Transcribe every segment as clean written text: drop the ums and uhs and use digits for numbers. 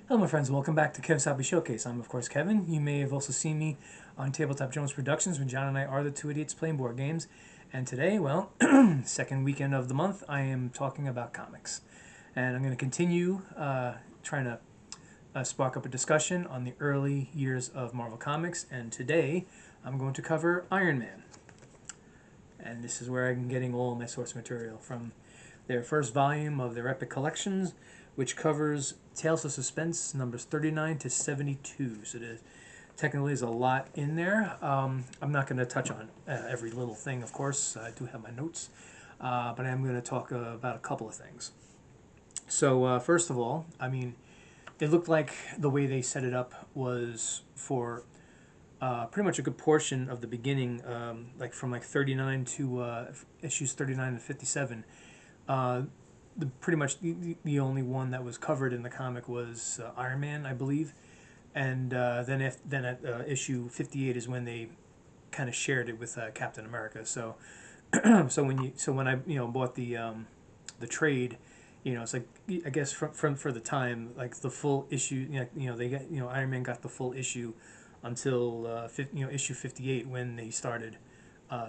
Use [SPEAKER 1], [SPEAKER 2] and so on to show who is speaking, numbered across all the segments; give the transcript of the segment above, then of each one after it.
[SPEAKER 1] Hello, my friends. Welcome back to Kev's Hobby Showcase. I'm, of course, Kevin. You may have also seen me on Tabletop Jones Productions when John and I are the two idiots playing board games. And today, well, second weekend of the month, I am talking about comics. And I'm going to continue trying to spark up a discussion on the early years of Marvel Comics. And today, I'm going to cover Iron Man. And this is where I'm getting all my source material from their first volume of their epic collections, which covers Tales of Suspense numbers 39 to 72. So there technically is a lot in there. I'm not going to touch on every little thing, of course. I do have my notes, but I am going to talk about a couple of things. So first of all, I mean, it looked like the way they set it up was for pretty much a good portion of the beginning, like from like 39 to issues 39 and 57. Pretty much the only one that was covered in the comic was Iron Man, I believe, and then at issue 58 is when they kind of shared it with Captain America. So so when I bought the trade, it's like I guess from for the time, like the full issue, they got Iron Man got the full issue until issue 58 when they started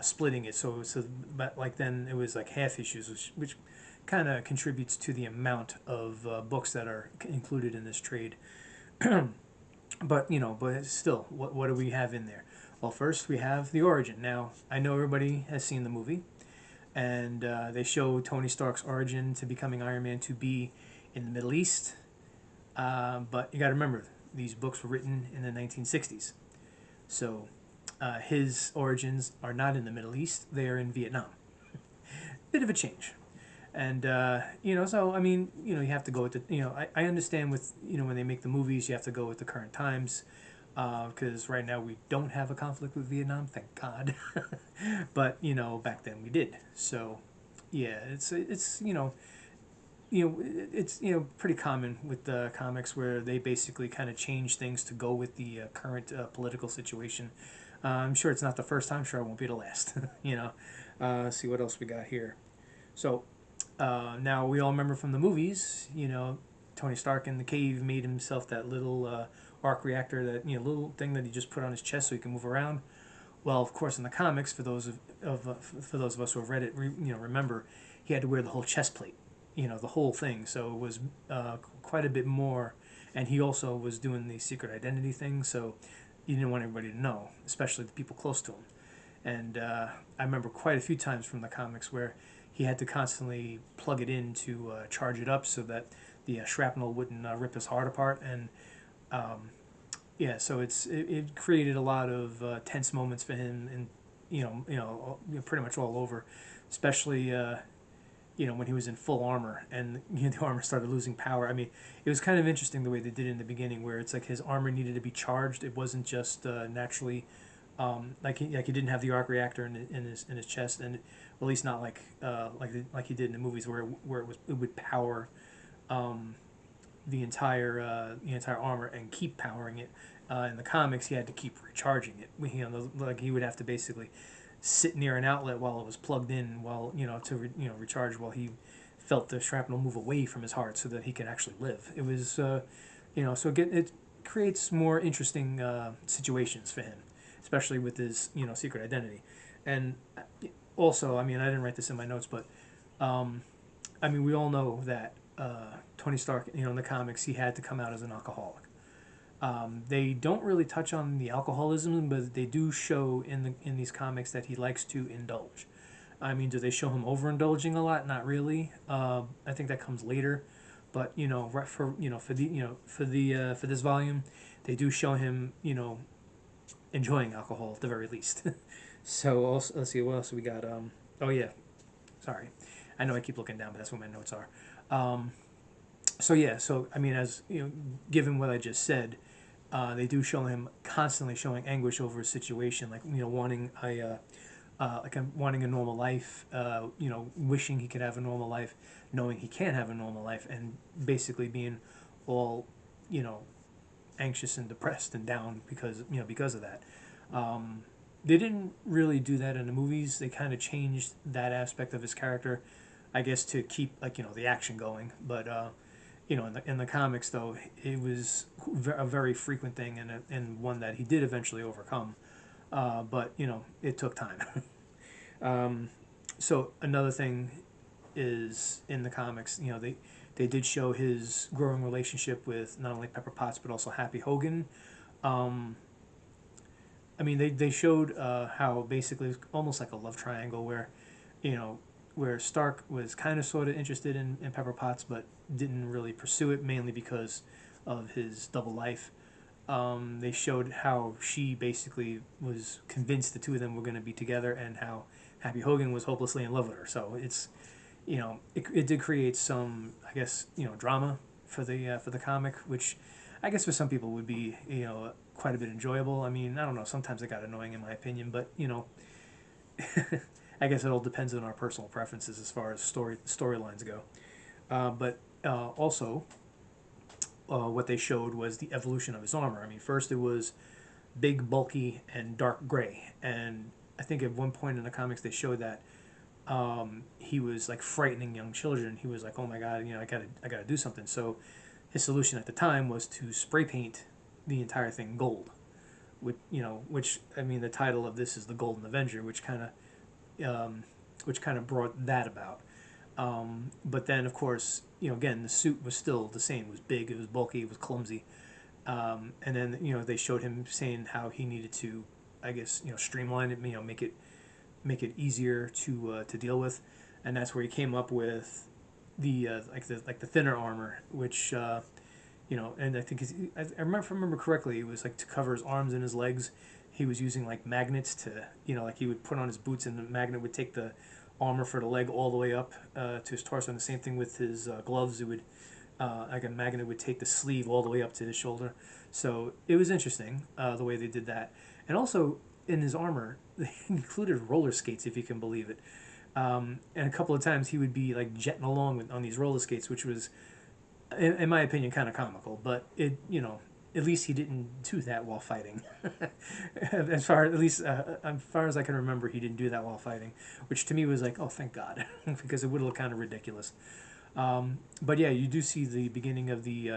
[SPEAKER 1] splitting it. So but like then it was like half issues, which kind of contributes to the amount of books that are included in this trade. But still, what do we have in there? Well, first we have the origin. Now I know everybody has seen the movie, and they show Tony Stark's origin to becoming Iron Man to be in the Middle East. But you got to remember, these books were written in the 1960s, so his origins are not in the Middle East; they are in Vietnam. Bit of a change. And so I mean, you have to go with the, I understand with, when they make the movies, you have to go with the current times, because right now we don't have a conflict with Vietnam, thank God. But back then we did. So yeah, it's it's pretty common with the comics where they basically kind of change things to go with the current political situation. I'm sure it's not the first time. Sure, it won't be the last. See what else we got here. So now we all remember from the movies, Tony Stark in the cave made himself that little arc reactor, that little thing that he just put on his chest so he can move around. Well, of course, in the comics, for those for those of us who have read it, remember he had to wear the whole chest plate, the whole thing. So it was quite a bit more, and he also was doing the secret identity thing. So he didn't want everybody to know, especially the people close to him. And I remember quite a few times from the comics where he had to constantly plug it in to charge it up so that the shrapnel wouldn't rip his heart apart. And yeah, so it created a lot of tense moments for him, and pretty much all over, especially when he was in full armor and the armor started losing power. I mean, it was kind of interesting the way they did it in the beginning, where it's like his armor needed to be charged. It wasn't just naturally like he didn't have the arc reactor in his chest, and at least not like he did in the movies where it would power the entire armor and keep powering it. In the comics, he had to keep recharging it. Like he would have to basically sit near an outlet while it was plugged in, while to recharge while he felt the shrapnel move away from his heart so that he could actually live. It was so it creates more interesting situations for him, especially with his secret identity. And also, I mean, I didn't write this in my notes, but I mean, we all know that Tony Stark, in the comics, he had to come out as an alcoholic. They don't really touch on the alcoholism, but they do show in these comics that he likes to indulge. I mean, do they show him overindulging a lot? Not really. I think that comes later, but for this volume, they do show him enjoying alcohol at the very least. So also, let's see what else we got. Oh yeah, sorry, I know I keep looking down, but that's what my notes are. So yeah, so I mean, as given what I just said, they do show him constantly showing anguish over a situation, like wanting wanting a normal life, wishing he could have a normal life, knowing he can't have a normal life, and basically being all you know anxious and depressed and down because of that. They didn't really do that in the movies. They kind of changed that aspect of his character, I guess, to keep the action going. But in the comics though, it was a very frequent thing, and one that he did eventually overcome. But it took time. um, so another thing is in the comics, they did show his growing relationship with not only Pepper Potts but also Happy Hogan. Um, I mean, they showed how basically it was almost like a love triangle where, you know, where Stark was kind of sort of interested in Pepper Potts but didn't really pursue it mainly because of his double life. They showed how she basically was convinced the two of them were going to be together and how Happy Hogan was hopelessly in love with her. So it did create some, I guess, drama for the comic, which I guess for some people would be quite a bit enjoyable. I mean, I don't know. Sometimes it got annoying in my opinion, but I guess it all depends on our personal preferences as far as storylines go. But also, what they showed was the evolution of his armor. I mean, first it was big, bulky, and dark gray, and I think at one point in the comics they showed that he was like frightening young children. He was like, "Oh my God, I gotta do something." So his solution at the time was to spray paint the entire thing gold. Which I mean, the title of this is the Golden Avenger, which kind of brought that about. But then, of course, again, the suit was still the same. It was big, it was bulky, it was clumsy. And then, they showed him saying how he needed to, I guess, streamline it, make it easier to deal with, and that's where he came up with the thinner armor, which and I think I remember, if I remember correctly, it was like to cover his arms and his legs. He was using like magnets to like he would put on his boots and the magnet would take the armor for the leg all the way up to his torso. And the same thing with his gloves. It would like a magnet would take the sleeve all the way up to his shoulder. So it was interesting the way they did that, and also in his armor they included roller skates, if you can believe it. And a couple of times he would be like jetting along on these roller skates, which was, in my opinion, kind of comical. But at least he didn't do that while fighting. As far as I can remember, he didn't do that while fighting, which to me was like, oh, thank God, because it would look kind of ridiculous. But yeah, you do see the beginning of the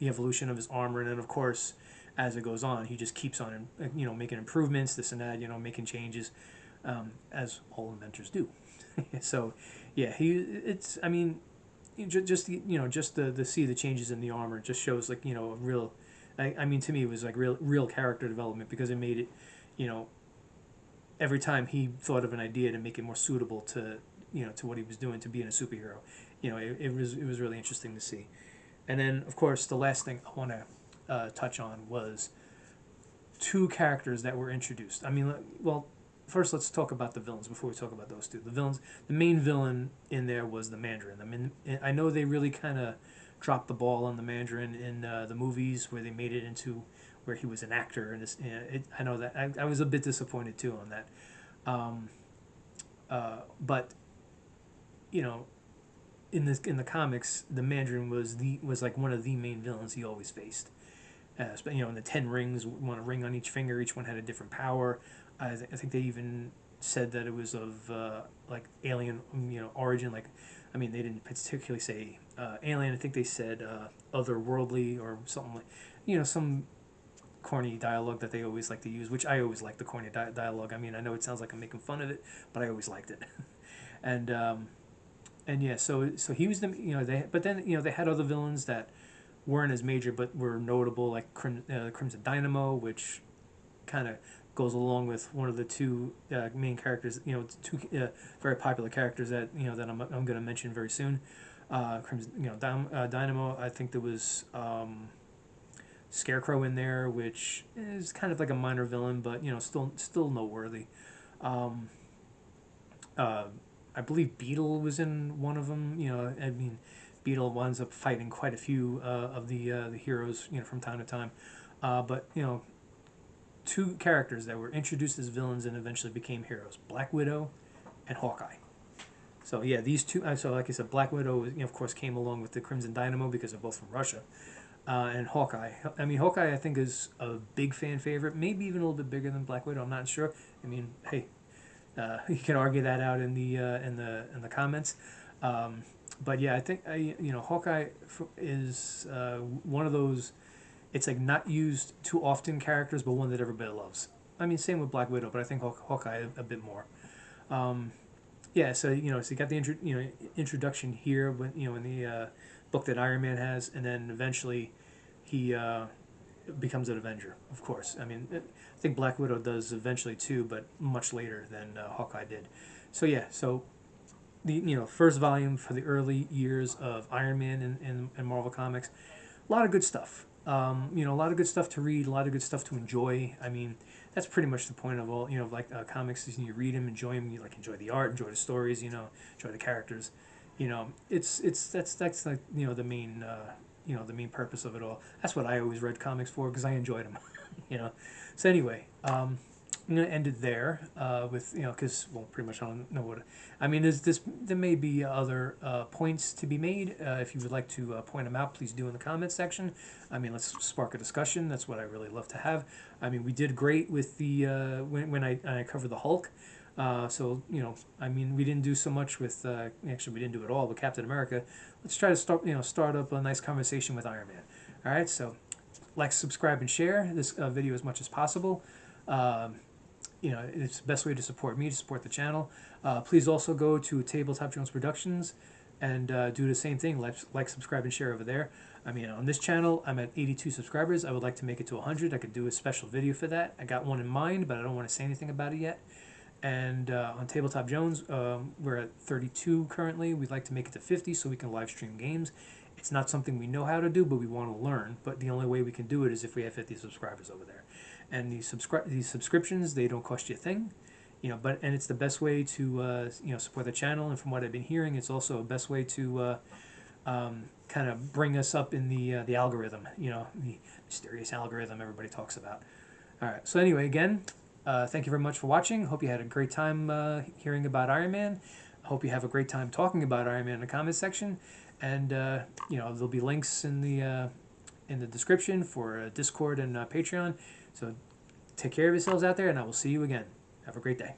[SPEAKER 1] evolution of his armor, and then of course, as it goes on, he just keeps on, making improvements, this and that, making changes, as all inventors do. So, yeah, it's, I mean, just the see the changes in the armor just shows like a real, I mean, to me it was like real character development, because it made it, you know every time he thought of an idea to make it more suitable to what he was doing, to being a superhero. It was really interesting to see. And then of course the last thing I want to touch on was two characters that were introduced. I mean, well, first let's talk about the villains before we talk about those two. The villains, the main villain in there was the Mandarin. I mean, I know they really kind of dropped the ball on the Mandarin in the movies, where they made it into where he was an actor, and I know that I was a bit disappointed too on that. Um, but you know, in the comics, the Mandarin was like one of the main villains he always faced. In the 10 rings, one a ring on each finger. Each one had a different power. I think they even said that it was of like alien, origin. Like, I mean, they didn't particularly say alien. I think they said otherworldly or something like, some corny dialogue that they always like to use. Which I always like the corny dialogue. I mean, I know it sounds like I'm making fun of it, but I always liked it. and and yeah, so he was but then they had other villains that weren't as major but were notable, like Crimson Dynamo, which kind of goes along with one of the two main characters, two very popular characters that I'm going to mention very soon. Crimson, Dynamo. I think there was Scarecrow in there, which is kind of like a minor villain, but still noteworthy. Um, uh, I believe Beetle was in one of them. I mean, Beetle winds up fighting quite a few of the heroes, from time to time. But two characters that were introduced as villains and eventually became heroes: Black Widow and Hawkeye. So yeah, these two. So like I said, Black Widow, of course, came along with the Crimson Dynamo because they're both from Russia. And Hawkeye. I mean, Hawkeye, I think, is a big fan favorite. Maybe even a little bit bigger than Black Widow. I'm not sure. I mean, hey, you can argue that out in the comments. But yeah, I think Hawkeye is one of those. It's like not used too often characters, but one that everybody loves. I mean, same with Black Widow, but I think Hawkeye a bit more. Um, yeah, so so you got the introduction here when in the book that Iron Man has, and then eventually he becomes an Avenger. Of course, I mean, I think Black Widow does eventually too, but much later than Hawkeye did. So yeah, so the first volume for the early years of Iron Man in Marvel Comics, a lot of good stuff. A lot of good stuff to read, a lot of good stuff to enjoy. I mean, that's pretty much the point of all like comics is you read them, enjoy them, you like enjoy the art, enjoy the stories, enjoy the characters. That's like the main the main purpose of it all. That's what I always read comics for because I enjoyed them. you know. So anyway, I'm gonna end it there with because well pretty much I don't know what I mean. There may be other points to be made. If you would like to point them out, please do in the comments section. I mean, let's spark a discussion. That's what I really love to have. I mean, we did great with the when I covered the Hulk. So I mean, we didn't do so much with actually we didn't do it all with Captain America. Let's try to start up a nice conversation with Iron Man. All right, so like, subscribe, and share this video as much as possible. Um, it's the best way to support me, to support the channel. Please also go to Tabletop Jones Productions and do the same thing. Like, subscribe, and share over there. I mean, on this channel, I'm at 82 subscribers. I would like to make it to 100. I could do a special video for that. I got one in mind, but I don't want to say anything about it yet. And on Tabletop Jones, we're at 32 currently. We'd like to make it to 50 so we can live stream games. It's not something we know how to do, but we want to learn. But the only way we can do it is if we have 50 subscribers over there. And these subscriptions, they don't cost you a thing, and it's the best way to support the channel. And from what I've been hearing, it's also a best way to kind of bring us up in the algorithm, the mysterious algorithm everybody talks about. All right. So anyway, again, thank you very much for watching. Hope you had a great time hearing about Iron Man. I hope you have a great time talking about Iron Man in the comments section. And there'll be links in the description for Discord and Patreon. So take care of yourselves out there, and I will see you again. Have a great day.